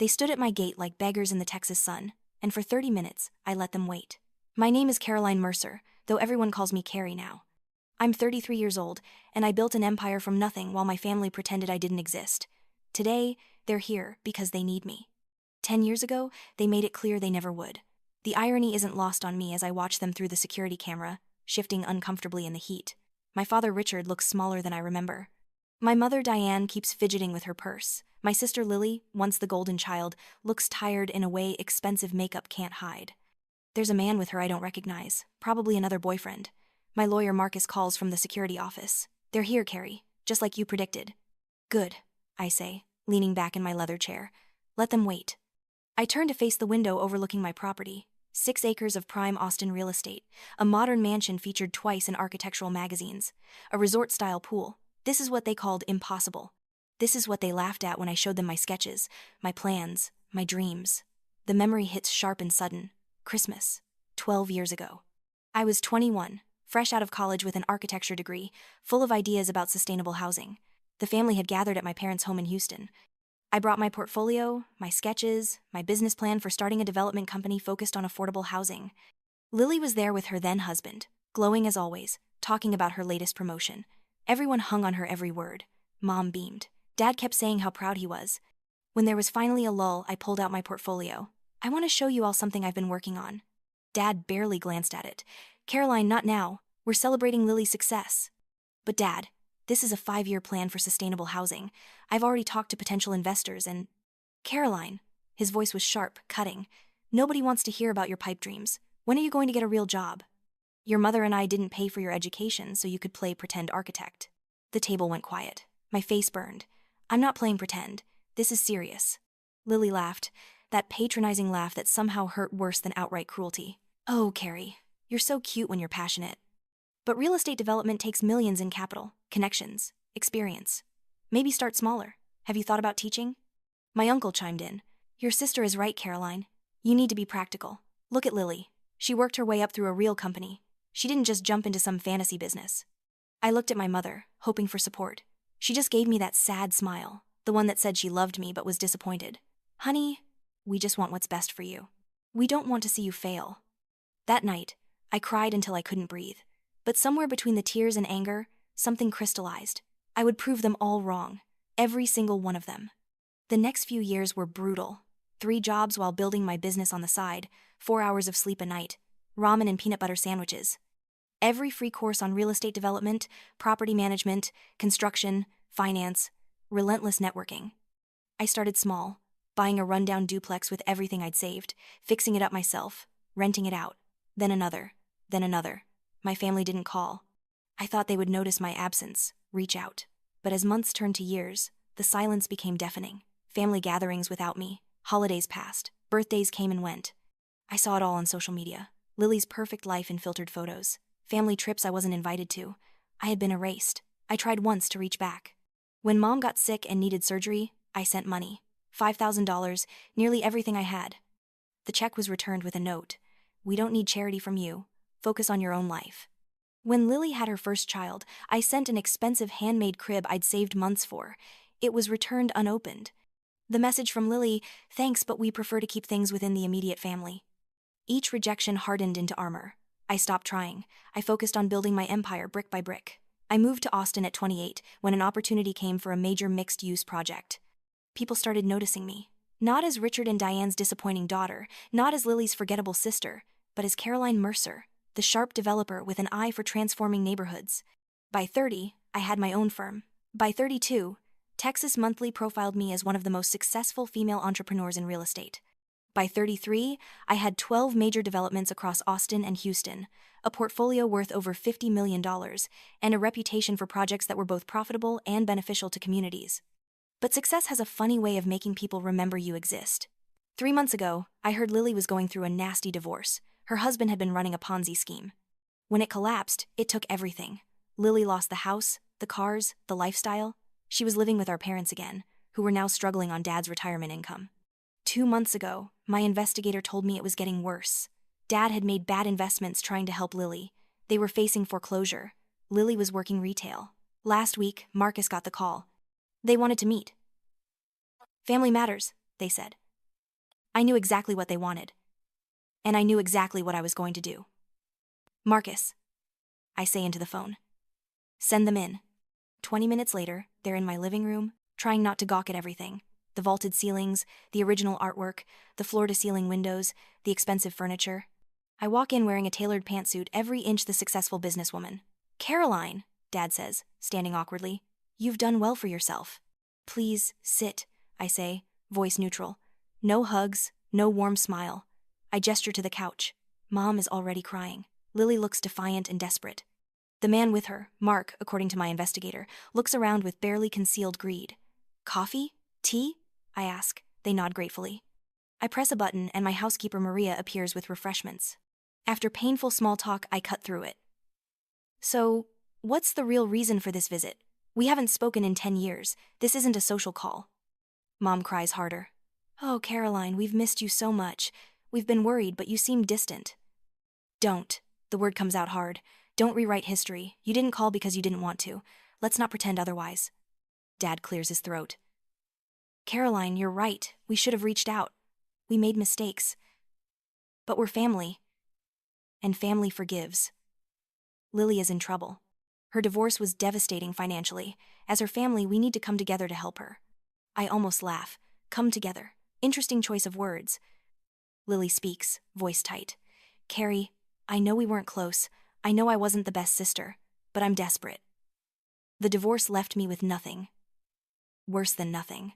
They stood at my gate like beggars in the Texas sun, and for 30 minutes, I let them wait. My name is Caroline Mercer, though everyone calls me Carrie now. I'm 33 years old, and I built an empire from nothing while my family pretended I didn't exist. Today, they're here because they need me. 10 years ago, they made it clear they never would. The irony isn't lost on me as I watch them through the security camera, shifting uncomfortably in the heat. My father Richard looks smaller than I remember. My mother Diane keeps fidgeting with her purse. My sister Lily, once the golden child, looks tired in a way expensive makeup can't hide. There's a man with her I don't recognize, probably another boyfriend. My lawyer Marcus calls from the security office. They're here, Carrie, just like you predicted. Good, I say, leaning back in my leather chair. Let them wait. I turn to face the window overlooking my property. 6 acres of prime Austin real estate, a modern mansion featured twice in architectural magazines, a resort-style pool. This is what they called impossible. This is what they laughed at when I showed them my sketches, my plans, my dreams. The memory hits sharp and sudden. Christmas, 12 years ago. I was 21, fresh out of college with an architecture degree, full of ideas about sustainable housing. The family had gathered at my parents' home in Houston. I brought my portfolio, my sketches, my business plan for starting a development company focused on affordable housing. Lily was there with her then-husband, glowing as always, talking about her latest promotion. Everyone hung on her every word. Mom beamed. Dad kept saying how proud he was. When there was finally a lull, I pulled out my portfolio. I want to show you all something I've been working on. Dad barely glanced at it. Caroline, not now. We're celebrating Lily's success. But Dad, this is a 5-year plan for sustainable housing. I've already talked to potential investors and… Caroline, his voice was sharp, cutting. Nobody wants to hear about your pipe dreams. When are you going to get a real job? Your mother and I didn't pay for your education so you could play pretend architect. The table went quiet. My face burned. I'm not playing pretend. This is serious. Lily laughed, that patronizing laugh that somehow hurt worse than outright cruelty. Oh, Carrie, you're so cute when you're passionate. But real estate development takes millions in capital, connections, experience. Maybe start smaller. Have you thought about teaching? My uncle chimed in. Your sister is right, Caroline. You need to be practical. Look at Lily. She worked her way up through a real company. She didn't just jump into some fantasy business. I looked at my mother, hoping for support. She just gave me that sad smile, the one that said she loved me but was disappointed. Honey, we just want what's best for you. We don't want to see you fail. That night, I cried until I couldn't breathe. But somewhere between the tears and anger, something crystallized. I would prove them all wrong. Every single one of them. The next few years were brutal. 3 jobs while building my business on the side, 4 hours of sleep a night, ramen and peanut butter sandwiches. Every free course on real estate development, property management, construction, finance, relentless networking. I started small, buying a rundown duplex with everything I'd saved, fixing it up myself, renting it out. Then another, then another. My family didn't call. I thought they would notice my absence, reach out. But as months turned to years, the silence became deafening. Family gatherings without me, holidays passed, birthdays came and went. I saw it all on social media. Lily's perfect life in filtered photos. Family trips I wasn't invited to. I had been erased. I tried once to reach back. When Mom got sick and needed surgery, I sent money. $5,000, nearly everything I had. The check was returned with a note. We don't need charity from you. Focus on your own life. When Lily had her first child, I sent an expensive handmade crib I'd saved months for. It was returned unopened. The message from Lily, thanks, but we prefer to keep things within the immediate family. Each rejection hardened into armor. I stopped trying. I focused on building my empire brick by brick. I moved to Austin at 28 when an opportunity came for a major mixed-use project. People started noticing me. Not as Richard and Diane's disappointing daughter, not as Lily's forgettable sister, but as Caroline Mercer, the sharp developer with an eye for transforming neighborhoods. By 30, I had my own firm. By 32, Texas Monthly profiled me as one of the most successful female entrepreneurs in real estate. By 33, I had 12 major developments across Austin and Houston, a portfolio worth over $50 million, and a reputation for projects that were both profitable and beneficial to communities. But success has a funny way of making people remember you exist. 3 months ago, I heard Lily was going through a nasty divorce. Her husband had been running a Ponzi scheme. When it collapsed, it took everything. Lily lost the house, the cars, the lifestyle. She was living with our parents again, who were now struggling on Dad's retirement income. 2 months ago, my investigator told me it was getting worse. Dad had made bad investments trying to help Lily. They were facing foreclosure. Lily was working retail. Last week, Marcus got the call. They wanted to meet. Family matters, they said. I knew exactly what they wanted. And I knew exactly what I was going to do. Marcus, I say into the phone. Send them in. 20 minutes later, they're in my living room, trying not to gawk at everything. The vaulted ceilings, the original artwork, the floor-to-ceiling windows, the expensive furniture. I walk in wearing a tailored pantsuit, every inch the successful businesswoman. Caroline, Dad says, standing awkwardly. You've done well for yourself. Please, sit, I say, voice neutral. No hugs, no warm smile. I gesture to the couch. Mom is already crying. Lily looks defiant and desperate. The man with her, Mark, according to my investigator, looks around with barely concealed greed. Coffee? Tea? I ask. They nod gratefully. I press a button and my housekeeper Maria appears with refreshments. After painful small talk, I cut through it. So, what's the real reason for this visit? We haven't spoken in 10 years. This isn't a social call. Mom cries harder. Oh, Caroline, we've missed you so much. We've been worried, but you seem distant. Don't. The word comes out hard. Don't rewrite history. You didn't call because you didn't want to. Let's not pretend otherwise. Dad clears his throat. Caroline, you're right. We should have reached out. We made mistakes. But we're family. And family forgives. Lily is in trouble. Her divorce was devastating financially. As her family, we need to come together to help her. I almost laugh. Come together. Interesting choice of words. Lily speaks, voice tight. Carrie, I know we weren't close. I know I wasn't the best sister, but I'm desperate. The divorce left me with nothing. Worse than nothing.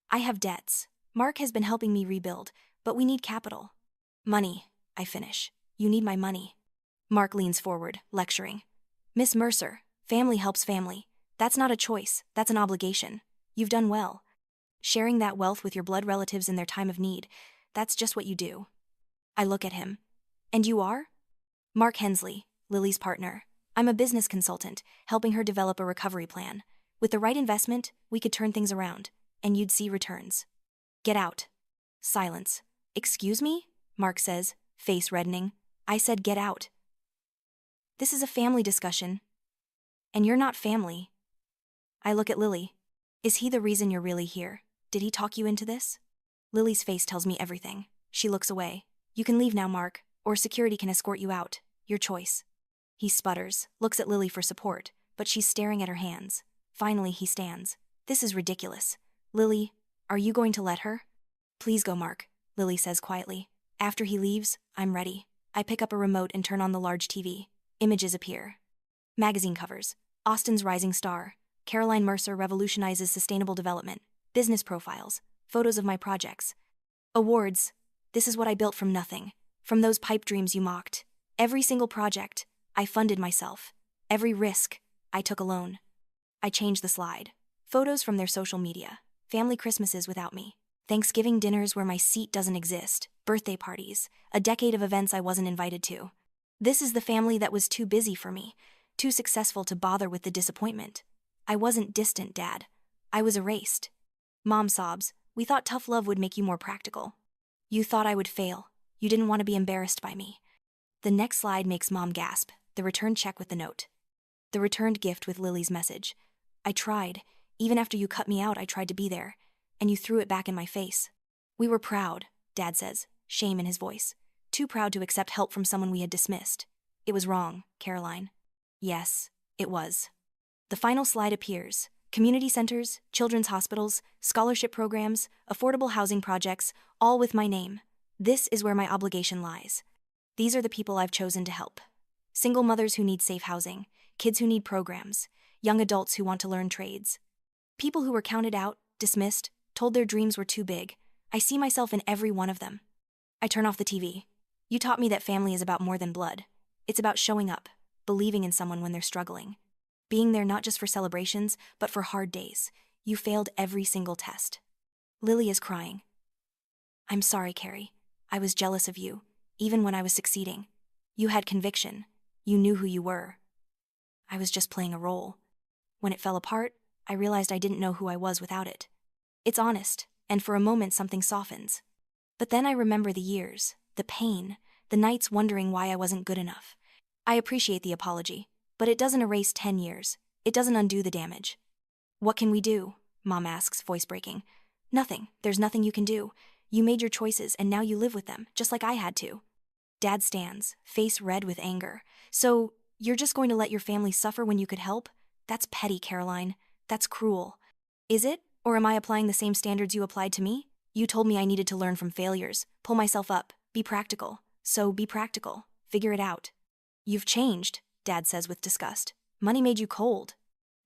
I have debts. Mark has been helping me rebuild, but we need capital. Money, I finish. You need my money. Mark leans forward, lecturing. Miss Mercer, family helps family. That's not a choice, that's an obligation. You've done well. Sharing that wealth with your blood relatives in their time of need, that's just what you do. I look at him. And you are? Mark Hensley, Lily's partner. I'm a business consultant, helping her develop a recovery plan. With the right investment, we could turn things around, and you'd see returns. Get out. Silence. Excuse me? Mark says, face reddening. I said get out. This is a family discussion. And you're not family. I look at Lily. Is he the reason you're really here? Did he talk you into this? Lily's face tells me everything. She looks away. You can leave now, Mark, or security can escort you out. Your choice. He sputters, looks at Lily for support, but she's staring at her hands. Finally, he stands. This is ridiculous. Lily, are you going to let her? Please go, Mark, Lily says quietly. After he leaves, I'm ready. I pick up a remote and turn on the large TV. Images appear. Magazine covers. Austin's rising star. Caroline Mercer revolutionizes sustainable development. Business profiles. Photos of my projects. Awards. This is what I built from nothing. From those pipe dreams you mocked. Every single project, I funded myself. Every risk, I took alone. I changed the slide. Photos from their social media. Family Christmases without me. Thanksgiving dinners where my seat doesn't exist. Birthday parties. A decade of events I wasn't invited to. This is the family that was too busy for me. Too successful to bother with the disappointment. I wasn't distant, Dad. I was erased. Mom sobs. We thought tough love would make you more practical. You thought I would fail. You didn't want to be embarrassed by me. The next slide makes Mom gasp. The return check with the note. The returned gift with Lily's message. I tried. Even after you cut me out, I tried to be there. And you threw it back in my face. We were proud, Dad says, shame in his voice. Too proud to accept help from someone we had dismissed. It was wrong, Caroline. Yes, it was. The final slide appears. Community centers, children's hospitals, scholarship programs, affordable housing projects, all with my name. This is where my obligation lies. These are the people I've chosen to help. Single mothers who need safe housing, kids who need programs, young adults who want to learn trades. People who were counted out, dismissed, told their dreams were too big. I see myself in every one of them. I turn off the TV. You taught me that family is about more than blood. It's about showing up, believing in someone when they're struggling. Being there not just for celebrations, but for hard days. You failed every single test. Lily is crying. I'm sorry, Carrie. I was jealous of you, even when I was succeeding. You had conviction. You knew who you were. I was just playing a role. When it fell apart, I realized I didn't know who I was without it. It's honest, and for a moment something softens. But then I remember the years, the pain, the nights wondering why I wasn't good enough. I appreciate the apology, but it doesn't erase 10 years. It doesn't undo the damage. What can we do? Mom asks, voice breaking. Nothing. There's nothing you can do. You made your choices and now you live with them, just like I had to. Dad stands, face red with anger. So, you're just going to let your family suffer when you could help? That's petty, Caroline. That's cruel. Is it? Or am I applying the same standards you applied to me? You told me I needed to learn from failures, pull myself up, be practical. So be practical. Figure it out. You've changed, Dad says with disgust. Money made you cold.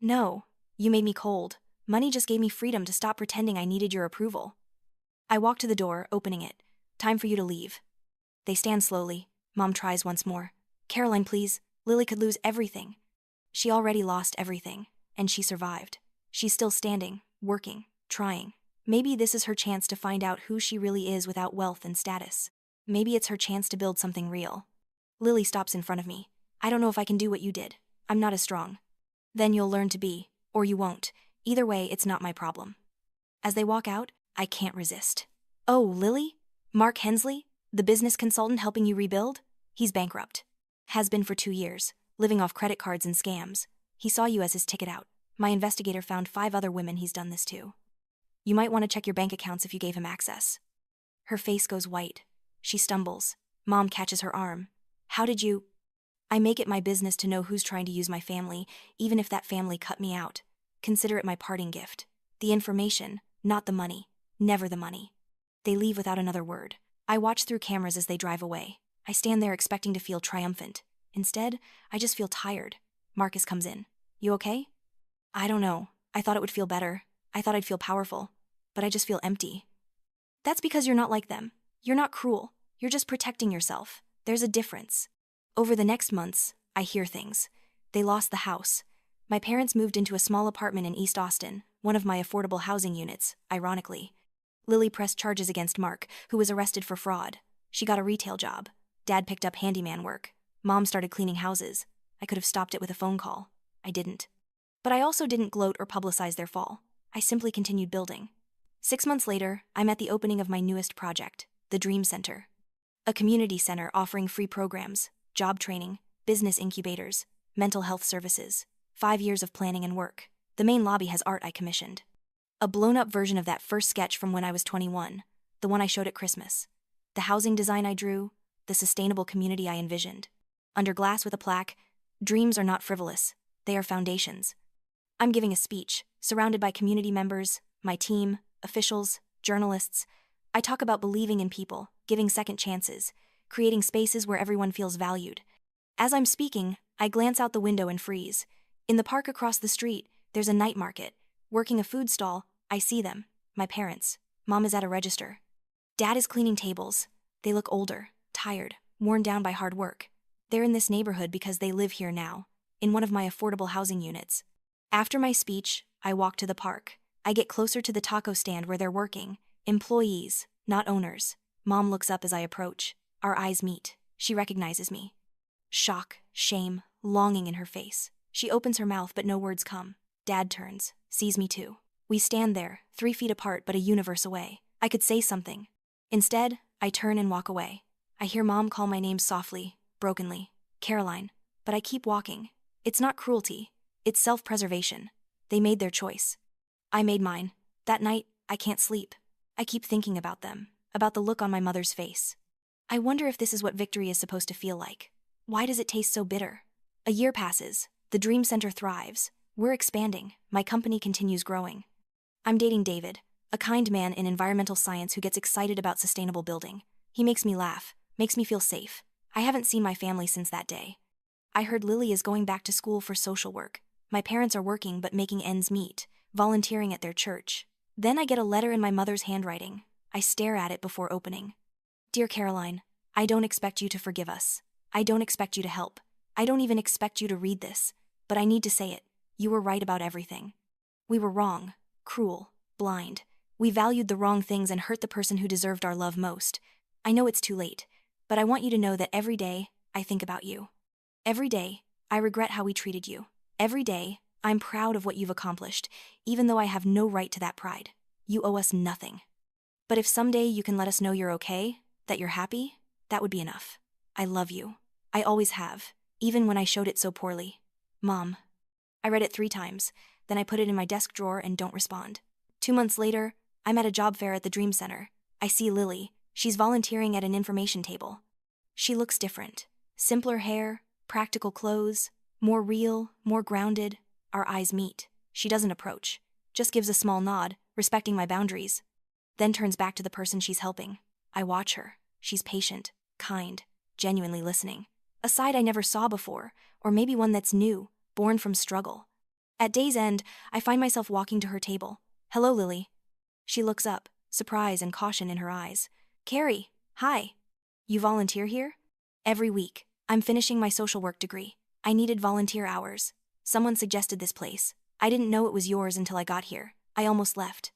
No, you made me cold. Money just gave me freedom to stop pretending I needed your approval. I walk to the door, opening it. Time for you to leave. They stand slowly. Mom tries once more. Caroline, please. Lily could lose everything. She already lost everything, and she survived. She's still standing, working, trying. Maybe this is her chance to find out who she really is without wealth and status. Maybe it's her chance to build something real. Lily stops in front of me. I don't know if I can do what you did. I'm not as strong. Then you'll learn to be, or you won't. Either way, it's not my problem. As they walk out, I can't resist. Oh, Lily? Mark Hensley? The business consultant helping you rebuild? He's bankrupt. Has been for 2 years, living off credit cards and scams. He saw you as his ticket out. My investigator found 5 other women he's done this to. You might want to check your bank accounts if you gave him access. Her face goes white. She stumbles. Mom catches her arm. How did you? I make it my business to know who's trying to use my family, even if that family cut me out. Consider it my parting gift. The information, not the money. Never the money. They leave without another word. I watch through cameras as they drive away. I stand there expecting to feel triumphant. Instead, I just feel tired. Marcus comes in. You okay? I don't know. I thought it would feel better. I thought I'd feel powerful. But I just feel empty. That's because you're not like them. You're not cruel. You're just protecting yourself. There's a difference. Over the next months, I hear things. They lost the house. My parents moved into a small apartment in East Austin, one of my affordable housing units, ironically. Lily pressed charges against Mark, who was arrested for fraud. She got a retail job. Dad picked up handyman work. Mom started cleaning houses. I could have stopped it with a phone call. I didn't. But I also didn't gloat or publicize their fall. I simply continued building. 6 months later, I'm at the opening of my newest project, the Dream Center. A community center offering free programs, job training, business incubators, mental health services, 5 years of planning and work. The main lobby has art I commissioned. A blown-up version of that first sketch from when I was 21, the one I showed at Christmas. The housing design I drew, the sustainable community I envisioned. Under glass with a plaque, dreams are not frivolous, they are foundations. I'm giving a speech, surrounded by community members, my team, officials, journalists. I talk about believing in people, giving second chances, creating spaces where everyone feels valued. As I'm speaking, I glance out the window and freeze. In the park across the street, there's a night market. Working a food stall, I see them, my parents. Mom is at a register. Dad is cleaning tables. They look older, tired, worn down by hard work. They're in this neighborhood because they live here now, in one of my affordable housing units. After my speech, I walk to the park. I get closer to the taco stand where they're working. Employees, not owners. Mom looks up as I approach. Our eyes meet. She recognizes me. Shock, shame, longing in her face. She opens her mouth but no words come. Dad turns, sees me too. We stand there, 3 feet apart but a universe away. I could say something. Instead, I turn and walk away. I hear Mom call my name softly, brokenly. Caroline. But I keep walking. It's not cruelty. It's self-preservation. They made their choice. I made mine. That night, I can't sleep. I keep thinking about them, about the look on my mother's face. I wonder if this is what victory is supposed to feel like. Why does it taste so bitter? A year passes. The Dream Center thrives. We're expanding. My company continues growing. I'm dating David, a kind man in environmental science who gets excited about sustainable building. He makes me laugh, makes me feel safe. I haven't seen my family since that day. I heard Lily is going back to school for social work. My parents are working but making ends meet, volunteering at their church. Then I get a letter in my mother's handwriting. I stare at it before opening. Dear Caroline, I don't expect you to forgive us. I don't expect you to help. I don't even expect you to read this. But I need to say it. You were right about everything. We were wrong, cruel, blind. We valued the wrong things and hurt the person who deserved our love most. I know it's too late, but I want you to know that every day, I think about you. Every day, I regret how we treated you. Every day, I'm proud of what you've accomplished, even though I have no right to that pride. You owe us nothing. But if someday you can let us know you're okay, that you're happy, that would be enough. I love you. I always have, even when I showed it so poorly. Mom. I read it 3 times, then I put it in my desk drawer and don't respond. 2 months later, I'm at a job fair at the Dream Center. I see Lily. She's volunteering at an information table. She looks different. Simpler hair, practical clothes, more real, more grounded. Our eyes meet. She doesn't approach, just gives a small nod, respecting my boundaries. Then turns back to the person she's helping. I watch her. She's patient, kind, genuinely listening. A side I never saw before, or maybe one that's new, born from struggle. At day's end, I find myself walking to her table. Hello, Lily. She looks up, surprise and caution in her eyes. Carrie, hi. You volunteer here? Every week. I'm finishing my social work degree. I needed volunteer hours. Someone suggested this place. I didn't know it was yours until I got here. I almost left.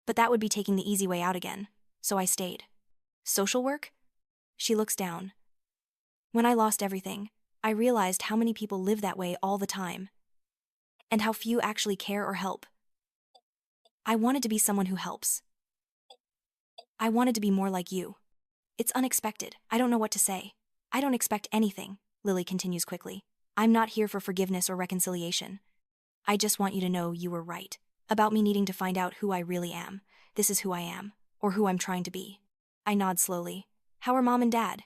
But that would be taking the easy way out again, so I stayed. Social work? She looks down. When I lost everything, I realized how many people live that way all the time, and how few actually care or help. I wanted to be someone who helps. I wanted to be more like you. It's unexpected. I don't know what to say. I don't expect anything, Lily continues quickly. I'm not here for forgiveness or reconciliation. I just want you to know you were right about me needing to find out who I really am. This is who I am, or who I'm trying to be. I nod slowly. How are Mom and Dad?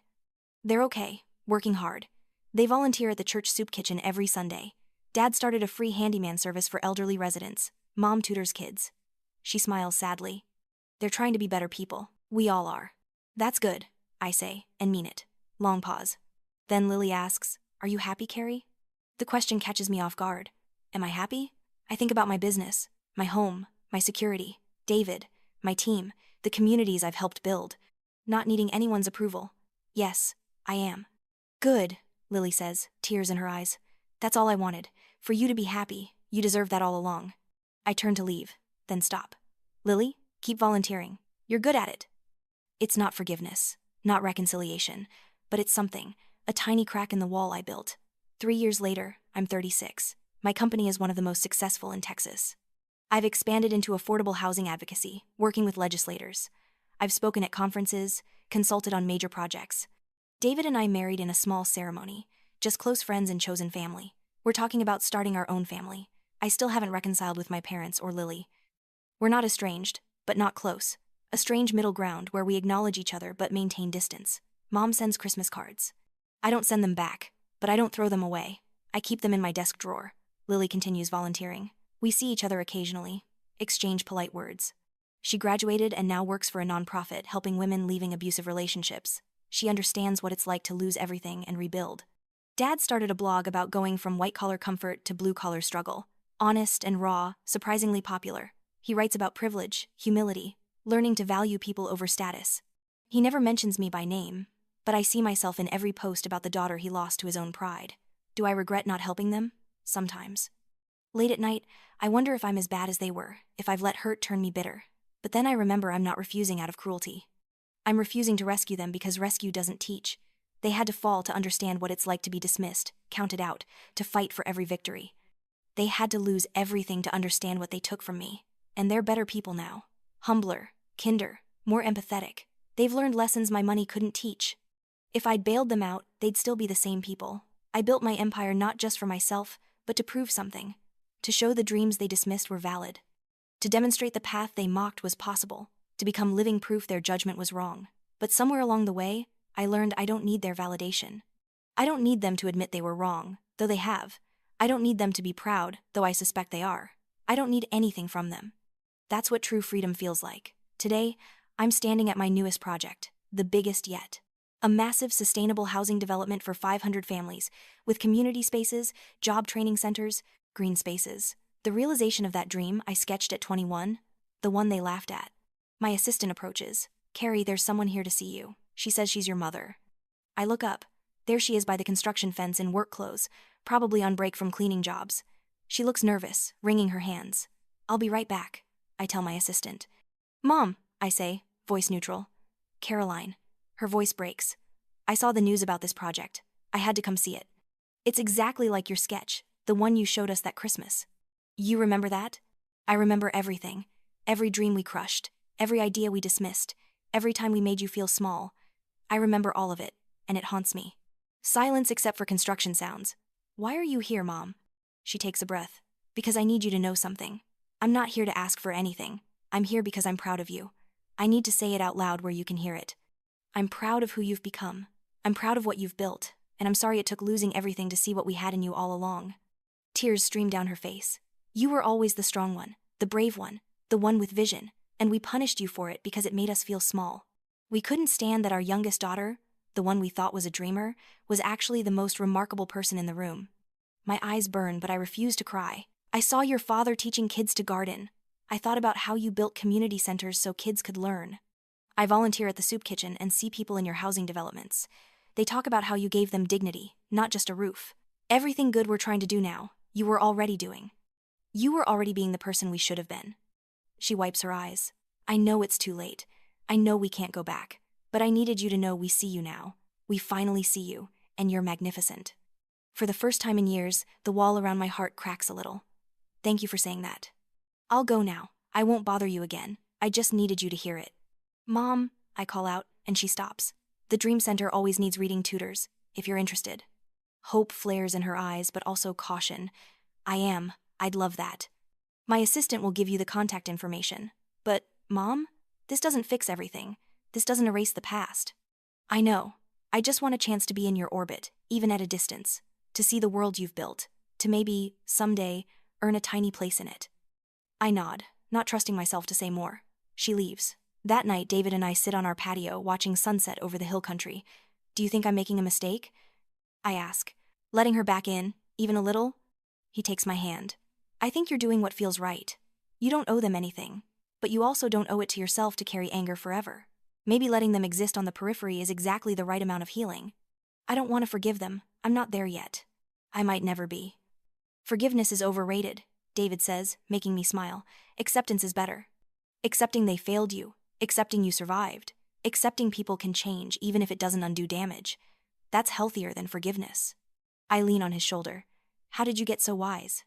They're okay, working hard. They volunteer at the church soup kitchen every Sunday. Dad started a free handyman service for elderly residents. Mom tutors kids. She smiles sadly. They're trying to be better people. We all are. That's good, I say, and mean it. Long pause. Then Lily asks, Are you happy, Carrie? The question catches me off guard. Am I happy? I think about my business, my home, my security, David, my team, the communities I've helped build. Not needing anyone's approval. Yes, I am. Good, Lily says, tears in her eyes. That's all I wanted. For you to be happy. You deserve that all along. I turn to leave, then stop. Lily, keep volunteering. You're good at it. It's not forgiveness, not reconciliation, but it's something, a tiny crack in the wall I built. 3 years later, I'm 36. My company is one of the most successful in Texas. I've expanded into affordable housing advocacy, working with legislators. I've spoken at conferences, consulted on major projects. David and I married in a small ceremony, just close friends and chosen family. We're talking about starting our own family. I still haven't reconciled with my parents or Lily. We're not estranged, but not close. A strange middle ground where we acknowledge each other but maintain distance. Mom sends Christmas cards. I don't send them back, but I don't throw them away. I keep them in my desk drawer. Lily continues volunteering. We see each other occasionally, exchange polite words. She graduated and now works for a nonprofit helping women leaving abusive relationships. She understands what it's like to lose everything and rebuild. Dad started a blog about going from white-collar comfort to blue-collar struggle. Honest and raw, surprisingly popular. He writes about privilege, humility, learning to value people over status. He never mentions me by name, but I see myself in every post about the daughter he lost to his own pride. Do I regret not helping them? Sometimes. Late at night, I wonder if I'm as bad as they were, if I've let hurt turn me bitter. But then I remember I'm not refusing out of cruelty. I'm refusing to rescue them because rescue doesn't teach. They had to fall to understand what it's like to be dismissed, counted out, to fight for every victory. They had to lose everything to understand what they took from me. And they're better people now. Humbler, kinder, more empathetic. They've learned lessons my money couldn't teach. If I'd bailed them out, they'd still be the same people. I built my empire not just for myself, but to prove something. To show the dreams they dismissed were valid. To demonstrate the path they mocked was possible. To become living proof their judgment was wrong. But somewhere along the way, I learned I don't need their validation. I don't need them to admit they were wrong, though they have. I don't need them to be proud, though I suspect they are. I don't need anything from them. That's what true freedom feels like. Today, I'm standing at my newest project, the biggest yet. A massive sustainable housing development for 500 families, with community spaces, job training centers, green spaces. The realization of that dream I sketched at 21, the one they laughed at. My assistant approaches. Carrie, there's someone here to see you. She says she's your mother. I look up. There she is by the construction fence in work clothes, probably on break from cleaning jobs. She looks nervous, wringing her hands. I'll be right back, I tell my assistant. Mom, I say, voice neutral. Caroline. Her voice breaks. I saw the news about this project. I had to come see it. It's exactly like your sketch, the one you showed us that Christmas. You remember that? I remember everything. Every dream we crushed. Every idea we dismissed. Every time we made you feel small. I remember all of it, and it haunts me. Silence except for construction sounds. Why are you here, Mom? She takes a breath. Because I need you to know something. I'm not here to ask for anything. I'm here because I'm proud of you. I need to say it out loud where you can hear it. I'm proud of who you've become. I'm proud of what you've built, and I'm sorry it took losing everything to see what we had in you all along. Tears streamed down her face. You were always the strong one, the brave one, the one with vision, and we punished you for it because it made us feel small. We couldn't stand that our youngest daughter, the one we thought was a dreamer, was actually the most remarkable person in the room. My eyes burn, but I refuse to cry. I saw your father teaching kids to garden. I thought about how you built community centers so kids could learn. I volunteer at the soup kitchen and see people in your housing developments. They talk about how you gave them dignity, not just a roof. Everything good we're trying to do now, you were already doing. You were already being the person we should have been. She wipes her eyes. I know it's too late. I know we can't go back. But I needed you to know we see you now. We finally see you, and you're magnificent. For the first time in years, the wall around my heart cracks a little. Thank you for saying that. I'll go now. I won't bother you again. I just needed you to hear it. Mom, I call out, and she stops. The Dream Center always needs reading tutors, if you're interested. Hope flares in her eyes, but also caution. I am. I'd love that. My assistant will give you the contact information. But, Mom, this doesn't fix everything. This doesn't erase the past. I know. I just want a chance to be in your orbit, even at a distance. To see the world you've built. To maybe, someday, earn a tiny place in it. I nod, not trusting myself to say more. She leaves. That night, David and I sit on our patio watching sunset over the hill country. Do you think I'm making a mistake? I ask, letting her back in, even a little. He takes my hand. I think you're doing what feels right. You don't owe them anything, but you also don't owe it to yourself to carry anger forever. Maybe letting them exist on the periphery is exactly the right amount of healing. I don't want to forgive them. I'm not there yet. I might never be. Forgiveness is overrated, David says, making me smile. Acceptance is better. Accepting they failed you. Accepting you survived. Accepting people can change even if it doesn't undo damage. That's healthier than forgiveness. I lean on his shoulder. How did you get so wise?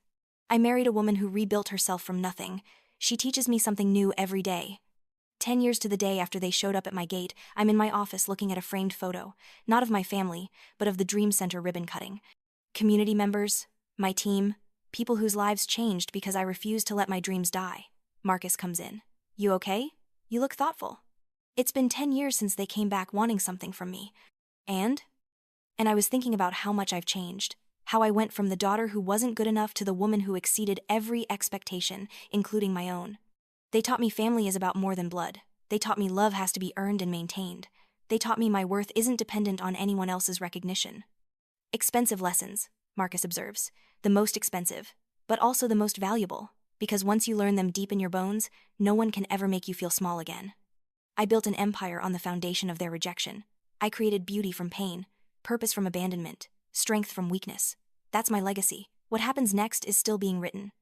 I married a woman who rebuilt herself from nothing. She teaches me something new every day. 10 years to the day after they showed up at my gate, I'm in my office looking at a framed photo, not of my family, but of the Dream Center ribbon cutting. Community members, my team, people whose lives changed because I refused to let my dreams die. Marcus comes in. You okay? You look thoughtful. It's been 10 years since they came back wanting something from me. And I was thinking about how much I've changed. How I went from the daughter who wasn't good enough to the woman who exceeded every expectation, including my own. They taught me family is about more than blood. They taught me love has to be earned and maintained. They taught me my worth isn't dependent on anyone else's recognition. Expensive lessons, Marcus observes. The most expensive, but also the most valuable, because once you learn them deep in your bones, no one can ever make you feel small again. I built an empire on the foundation of their rejection. I created beauty from pain, purpose from abandonment, strength from weakness. That's my legacy. What happens next is still being written.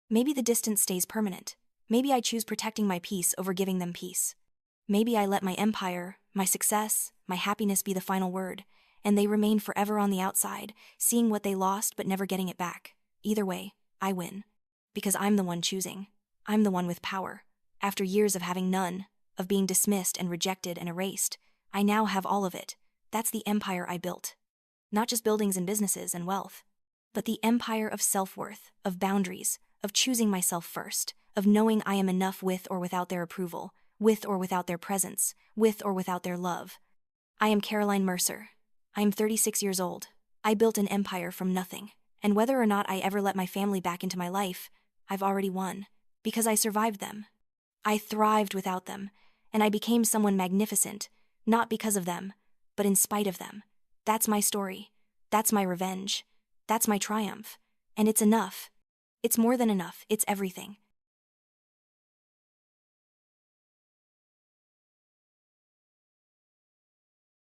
Maybe the distance stays permanent. Maybe I choose protecting my peace over giving them peace. Maybe I let my empire, my success, my happiness be the final word, and they remain forever on the outside, seeing what they lost but never getting it back. Either way, I win. Because I'm the one choosing. I'm the one with power. After years of having none, of being dismissed and rejected and erased, I now have all of it. That's the empire I built. Not just buildings and businesses and wealth, but the empire of self-worth, of boundaries, of choosing myself first, of knowing I am enough with or without their approval, with or without their presence, with or without their love. I am Caroline Mercer. I am 36 years old. I built an empire from nothing, and whether or not I ever let my family back into my life, I've already won, because I survived them. I thrived without them, and I became someone magnificent, not because of them, but in spite of them. That's my story. That's my revenge. That's my triumph. And it's enough. It's more than enough. It's everything.